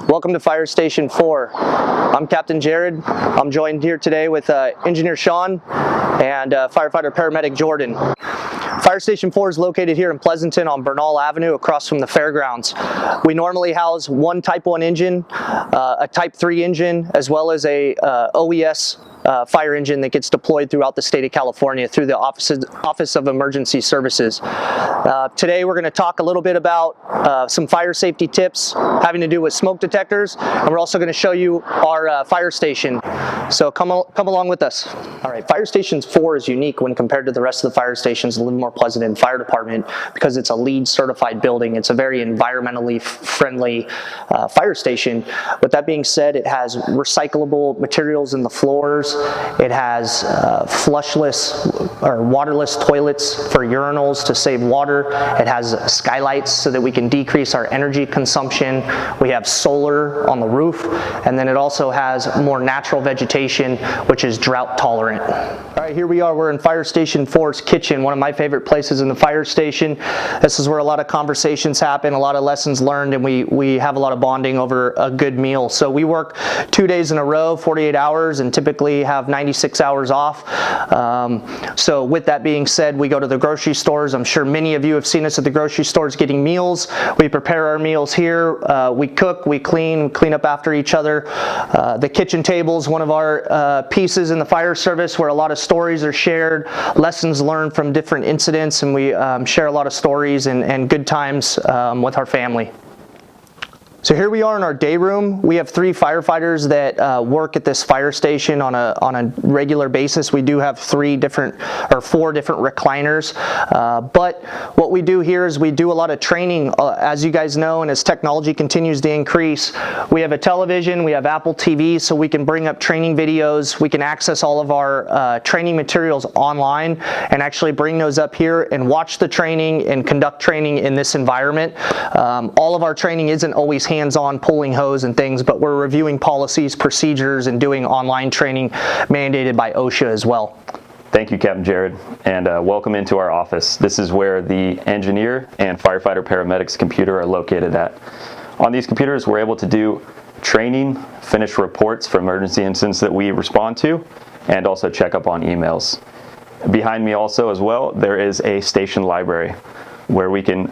Welcome to Fire Station 4. I'm Captain Jared. I'm joined here today with Engineer Sean and Firefighter Paramedic Jordan. Fire Station 4 is located here in Pleasanton on Bernal Avenue across from the fairgrounds. We normally house one Type 1 engine, a Type 3 engine, as well as a OES fire engine that gets deployed throughout the state of California through the Office of Emergency Services. Today we're going to talk a little bit about some fire safety tips having to do with smoke detectors, and we're also going to show you our fire station. So come along with us. All right, Fire Station 4 is unique when compared to the rest of the fire stations in Livermore Pleasanton Fire Department because it's a LEED certified building. It's a very environmentally friendly fire station. With that being said, it has recyclable materials in the floors. It has flushless or waterless toilets for urinals to save water. It has skylights so that we can decrease our energy consumption. We have solar on the roof, and then it also has more natural vegetation, which is drought tolerant. All right, here we are. We're in Fire Station 4's kitchen, one of my favorite places in the fire station. This is where a lot of conversations happen, a lot of lessons learned, and we have a lot of bonding over a good meal. So we work 2 days in a row, 48 hours, and typically have 96 hours off. So with that being said, we go to the grocery stores. I'm sure many of you have seen us at the grocery stores getting meals. We prepare our meals here. We cook, we clean up after each other. The kitchen table is one of our pieces in the fire service where a lot of stories are shared, lessons learned from different incidents, and we share a lot of stories and good times with our family. So here we are in our day room. We have 3 firefighters that work at this fire station on a regular basis. We do have 4 different recliners. But what we do here is we do a lot of training, as you guys know, and as technology continues to increase. We have a television, we have Apple TV, so we can bring up training videos. We can access all of our training materials online and actually bring those up here and watch the training and conduct training in this environment. All of our training isn't always hands-on pulling hose and things, but we're reviewing policies, procedures, and doing online training mandated by OSHA as well. Thank you, Captain Jared, and welcome into our office. This is where the engineer and firefighter paramedics computer are located at. On these computers, we're able to do training, finish reports for emergency incidents that we respond to, and also check up on emails. Behind me also as well, there is a station library where we can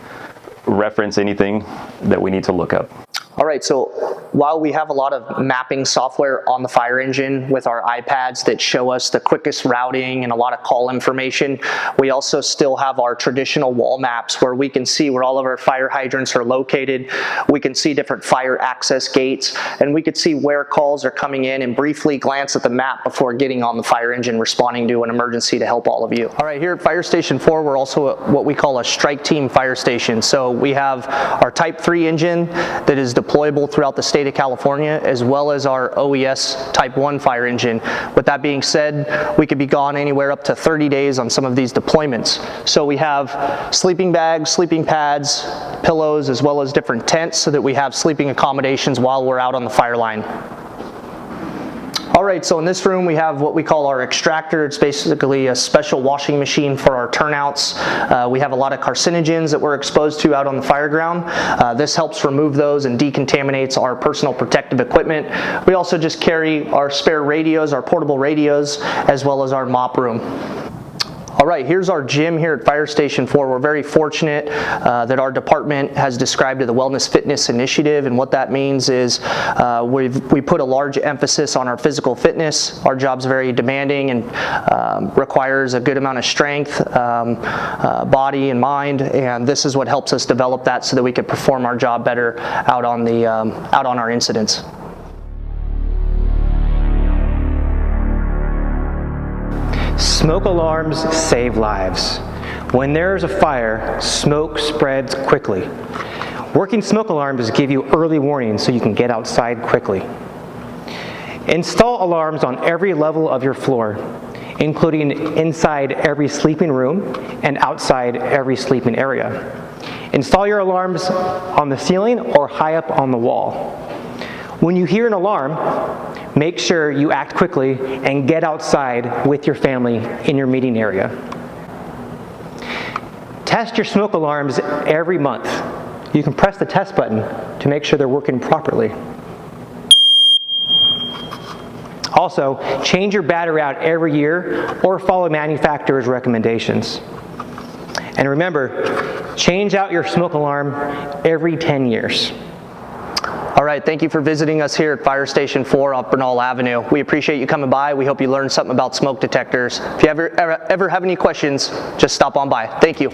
reference anything that we need to look up. All right, so while we have a lot of mapping software on the fire engine with our iPads that show us the quickest routing and a lot of call information, we also still have our traditional wall maps where we can see where all of our fire hydrants are located. We can see different fire access gates, and we could see where calls are coming in and briefly glance at the map before getting on the fire engine responding to an emergency to help all of you. All right, here at Fire Station 4, we're also what we call a strike team fire station. So we have our Type 3 engine that is deployable throughout the state of California, as well as our OES Type 1 fire engine. With that being said, we could be gone anywhere up to 30 days on some of these deployments. So we have sleeping bags, sleeping pads, pillows, as well as different tents so that we have sleeping accommodations while we're out on the fire line. All right, so in this room we have what we call our extractor. It's basically a special washing machine for our turnouts. We have a lot of carcinogens that we're exposed to out on the fire ground. This helps remove those and decontaminates our personal protective equipment. We also just carry our spare radios, our portable radios, as well as our mop room. All right, here's our gym here at Fire Station 4. We're very fortunate that our department has described to the Wellness Fitness Initiative, and what that means is we put a large emphasis on our physical fitness. Our job's very demanding and requires a good amount of strength, body and mind, and this is what helps us develop that so that we can perform our job better out on our incidents. Smoke alarms save lives. When there is a fire, smoke spreads quickly. Working smoke alarms give you early warning so you can get outside quickly. Install alarms on every level of your floor, including inside every sleeping room and outside every sleeping area. Install your alarms on the ceiling or high up on the wall. When you hear an alarm, make sure you act quickly and get outside with your family in your meeting area. Test your smoke alarms every month. You can press the test button to make sure they're working properly. Also, change your battery out every year or follow manufacturer's recommendations. And remember, change out your smoke alarm every 10 years. All right, thank you for visiting us here at Fire Station 4 off Bernal Avenue. We appreciate you coming by. We hope you learned something about smoke detectors. If you ever have any questions, just stop on by. Thank you.